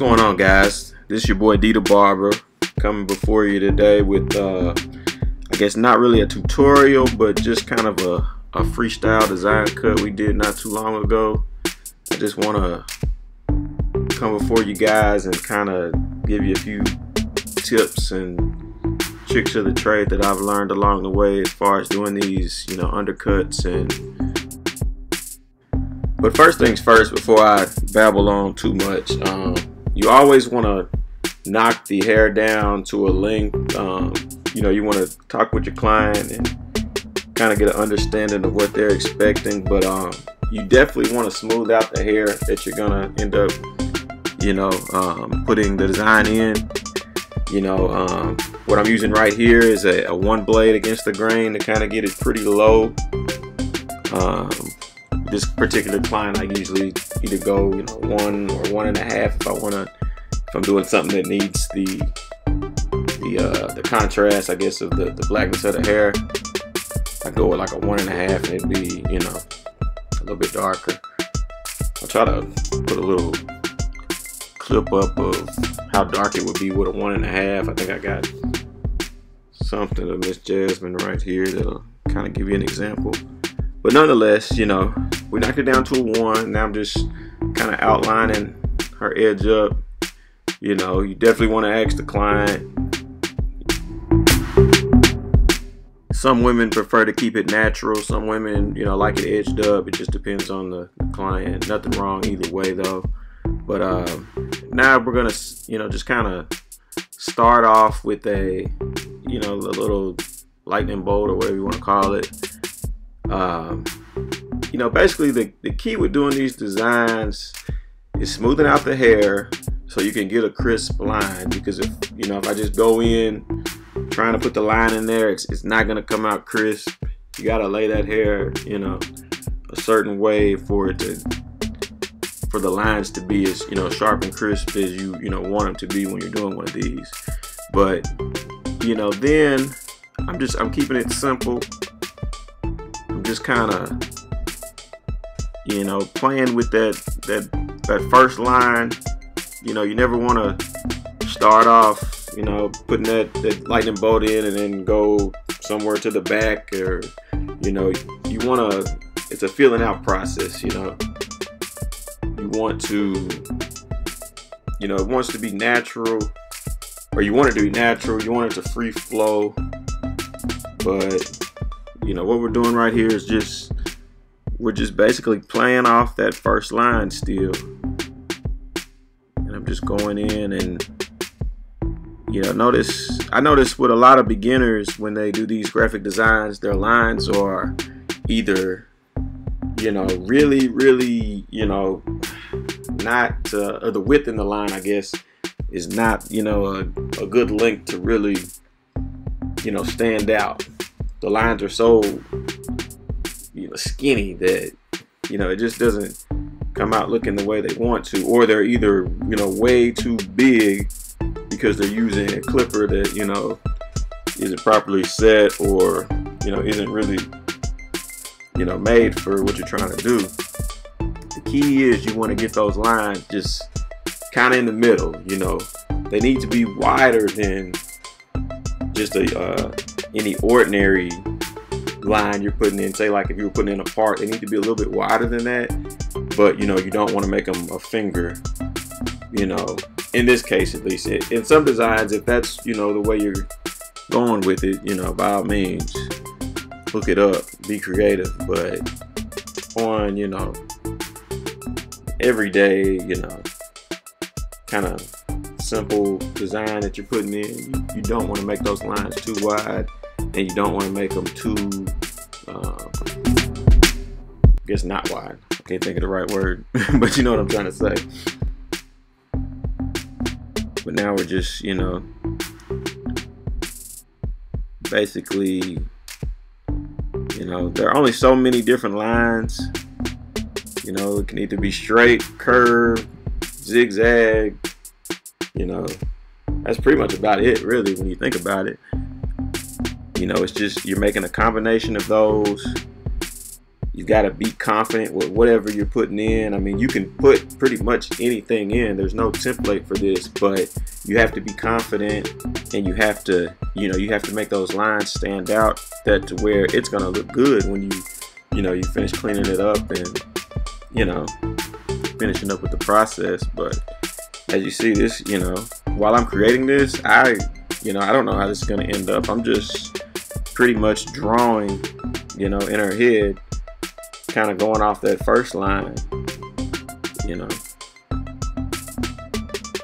going on, guys? This is your boy D the Barber coming before you today with I guess not really a tutorial, but just kind of a freestyle design cut we did not too long ago. I just want to come before you guys and kind of give you a few tips and tricks of the trade that I've learned along the way as far as doing these, undercuts. But first things first, before I babble on too much, you always want to knock the hair down to a length. You want to talk with your client and kind of get an understanding of what they're expecting. But you definitely want to smooth out the hair that you're gonna end up, putting the design in. What I'm using right here is a one blade against the grain to kind of get it pretty low. This particular client, I usually either go, 1 or 1.5 if I'm doing something that needs the contrast, I guess, of the blackness of the hair. I go with like a 1.5, and it'd be, a little bit darker. I'll try to put a little clip up of how dark it would be with a 1.5. I think I got something of Miss Jasmine right here that'll kind of give you an example. But nonetheless, we knocked it down to a 1. Now I'm just kind of outlining her edge up. You definitely want to ask the client. Some women prefer to keep it natural. Some women, like it edged up. It just depends on the client. Nothing wrong either way, though. But now we're gonna, just kind of start off with a little lightning bolt or whatever you want to call it. Basically the key with doing these designs is smoothing out the hair so you can get a crisp line, because if I just go in trying to put the line in there, it's not going to come out crisp. You got to lay that hair a certain way for the lines to be as sharp and crisp as you want them to be when you're doing one of these. But then I'm keeping it simple. I'm just kind of playing with that first line. You never want to start off putting that lightning bolt in and then go somewhere to the back, or you want to, it's a feeling out process. You want to it wants to be natural, or you want it to be natural, you want it to free flow. But what we're doing right here is we're just basically playing off that first line still. And I'm just going in and I notice with a lot of beginners, when they do these graphic designs, their lines are either really not or the width in the line, I guess, is not a good length to really stand out. The lines are so skinny that it just doesn't come out looking the way they want to, or they're either way too big because they're using a clipper that isn't properly set, or isn't really made for what you're trying to do. The key is you want to get those lines just kind of in the middle. They need to be wider than just any ordinary line you're putting in. Say, like if you were putting in a part, they need to be a little bit wider than that. But you don't want to make them a finger. In this case, at least. In some designs, if that's the way you're going with it, by all means, look it up, be creative. But on everyday, kind of simple design that you're putting in, you don't want to make those lines too wide, and you don't want to make them too I guess not wide. I can't think of the right word, but you know what I'm trying to say. But now we're just basically there are only so many different lines. It can either be straight, curve, zigzag. That's pretty much about it, really, when you think about it. It's just you're making a combination of those. You got to be confident with whatever you're putting in. I mean, you can put pretty much anything in. There's no template for this, but you have to be confident, and you have to, you have to make those lines stand out that to where it's going to look good when you finish cleaning it up and, finishing up with the process. But as you see this, while I'm creating this, I don't know how this is going to end up. I'm just pretty much drawing, in her head, kind of going off that first line, and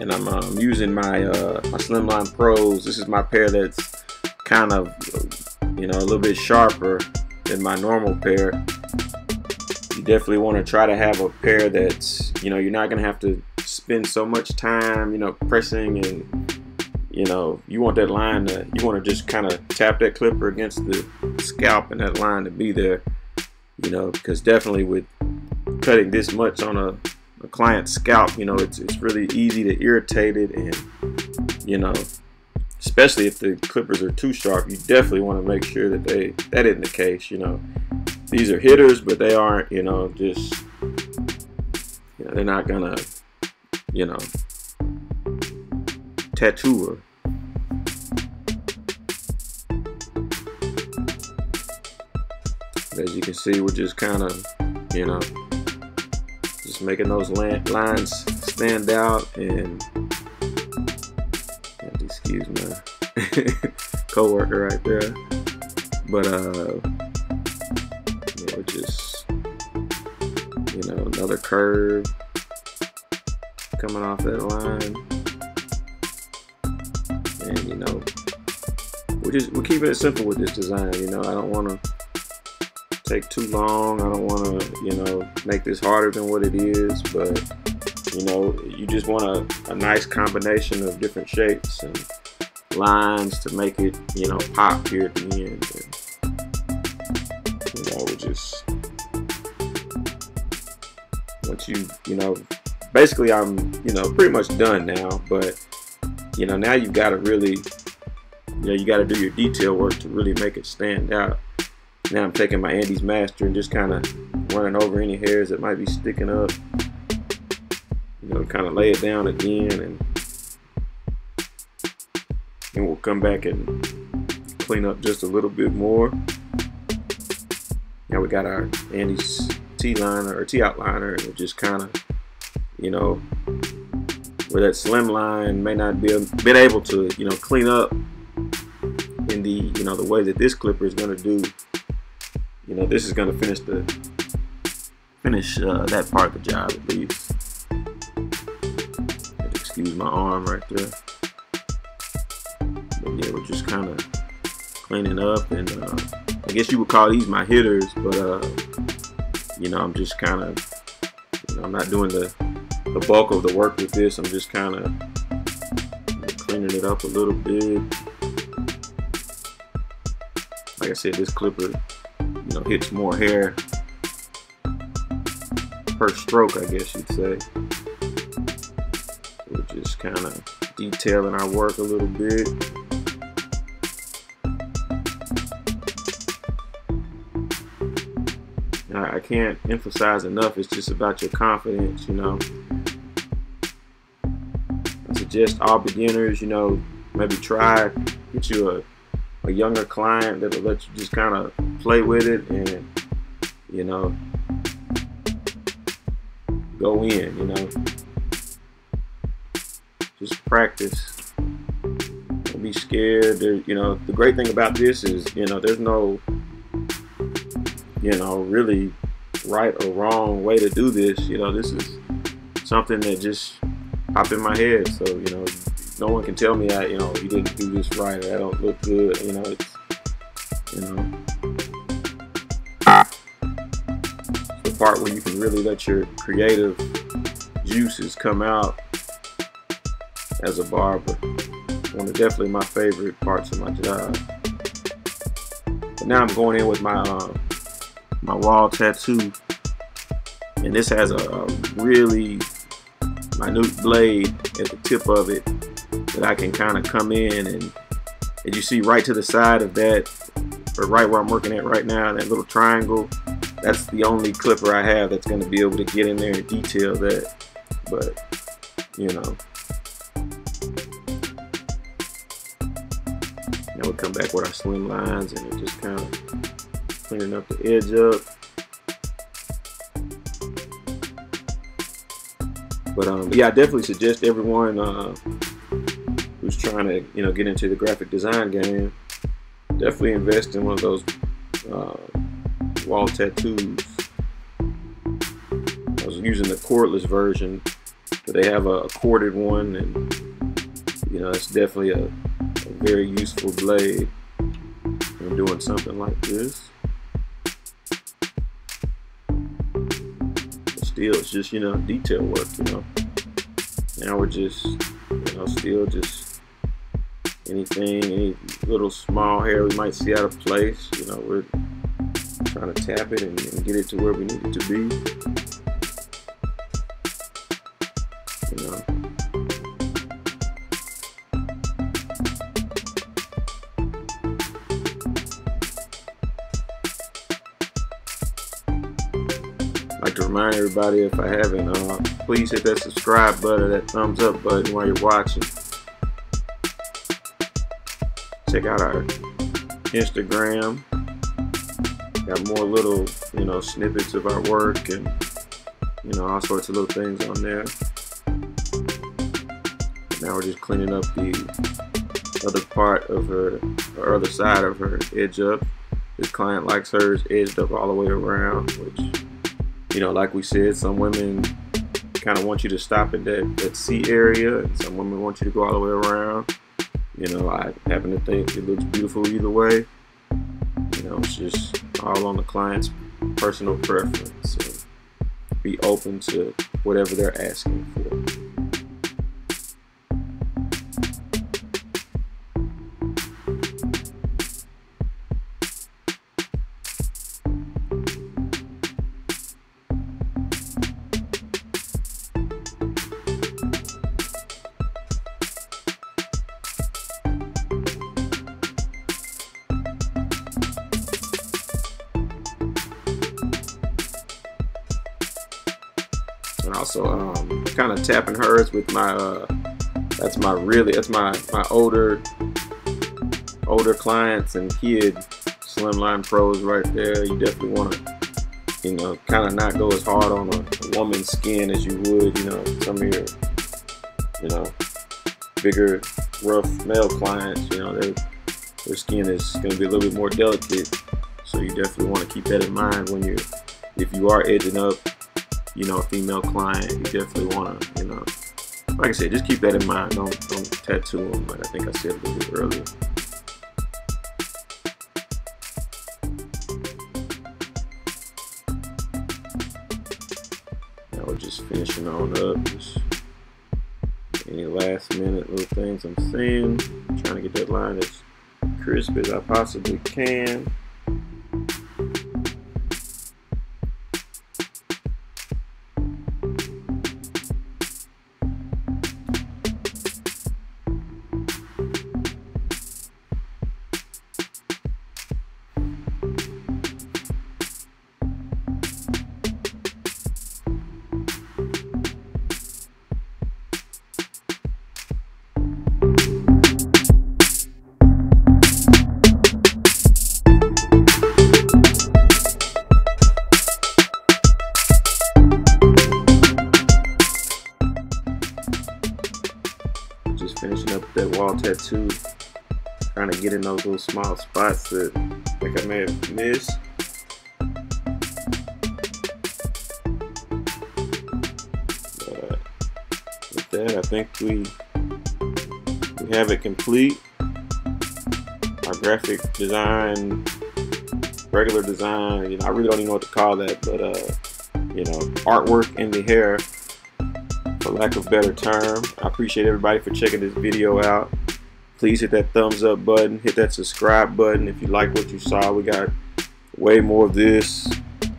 I'm using my my Slimline Pros. This is my pair that's kind of a little bit sharper than my normal pair. You definitely want to try to have a pair that's you're not gonna have to spend so much time pressing, and you want that line to, you want to just kind of tap that clipper against the scalp and that line to be there. Because definitely with cutting this much on a client's scalp, it's really easy to irritate it, and especially if the clippers are too sharp, you definitely want to make sure that that isn't the case. These are hitters, but they aren't, just they're not gonna tattoo her. As you can see, we're just kind of, just making those lines stand out. And excuse my co-worker right there. But we're just, another curve coming off that line, and we're keeping it simple with this design. I don't want to take too long. I don't want to, make this harder than what it is, but, you just want a nice combination of different shapes and lines to make it, pop here at the end. And, we're just, once basically I'm, pretty much done now, but, now you've got to really, you got to do your detail work to really make it stand out. Now I'm taking my Andis Master and just kind of running over any hairs that might be sticking up. Kind of lay it down again, and then we'll come back and clean up just a little bit more. Now we got our Andis T Outliner, and we'll just kind of, where that slimline may not be been able to, clean up in the, the way that this clipper is going to do. This is going to finish that part of the job at least. Excuse my arm right there. But yeah, we're just kind of cleaning up, and I guess you would call these my hitters, but I'm just kind of, I'm not doing the bulk of the work with this. I'm just kind of cleaning it up a little bit. Like I said, this clipper hits more hair per stroke, I guess you'd say. We're just kind of detailing our work a little bit. I can't emphasize enough, it's just about your confidence. I suggest all beginners, maybe try, get you a younger client that'll let you just kind of play with it, and go in, just practice. Don't be scared. The great thing about this is, there's no, really right or wrong way to do this. This is something that just popped in my head. So, no one can tell me that, you didn't do this right, or I don't look good. It's, the part where you can really let your creative juices come out as a barber. One of definitely my favorite parts of my job. But now I'm going in with my my Wahl tattoo, and this has a really minute blade at the tip of it that I can kind of come in, and as you see right to the side of that, or right where I'm working at right now, that little triangle, that's the only clipper I have that's going to be able to get in there and detail that. But you know, now we come back with our slim lines, and it just kind of cleaning up the edge up. But yeah, I definitely suggest everyone who's trying to, you know, get into the graphic design game, definitely invest in one of those Wahl tattoos. I was using the cordless version, but they have a corded one, and you know, it's definitely a very useful blade when doing something like this. But still, it's just, you know, detail work, you know. Now we're just, you know, still just anything, any little small hair we might see out of place, you know, we're trying to tap it and get it to where we need it to be. You know. I'd like to remind everybody, if I haven't, please hit that subscribe button, that thumbs up button while you're watching. Check out our Instagram. Got more little, you know, snippets of our work, and you know, all sorts of little things on there. Now we're just cleaning up the other part of her, or other side of her edge up. This client likes hers edged up all the way around, which, you know, like we said, some women kind of want you to stop at that C area, and some women want you to go all the way around. You know, I happen to think it looks beautiful either way. You know, it's just all on the client's personal preference. So be open to whatever they're asking for. And also kind of tapping hers with my that's my older clients and kid slimline pros right there. You definitely want to, you know, kind of not go as hard on a woman's skin as you would, you know, some of your, you know, bigger rough male clients. You know, their skin is going to be a little bit more delicate, so you definitely want to keep that in mind when if you are edging up, you know, a female client. You definitely want to, you know, like I said, just keep that in mind. Don't tattoo them, like I think I said a little bit earlier. Now we're just finishing on up. Just any last minute little things I'm seeing. I'm trying to get that line as crisp as I possibly can. Just finishing up that Wahl tattoo, trying to get in those little small spots that I think I may have missed. But with that, I think we have it complete. Our graphic design, regular design, you know, I really don't even know what to call that, but you know, artwork in the hair, for lack of a better term. I appreciate everybody for checking this video out. Please hit that thumbs up button, hit that subscribe button if you like what you saw. We got way more of this,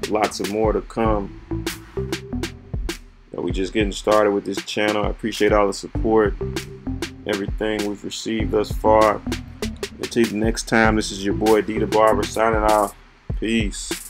lots of more to come. We just getting started with this channel. I appreciate all the support, everything we've received thus far. Until next time, this is your boy D the Barber signing off. Peace.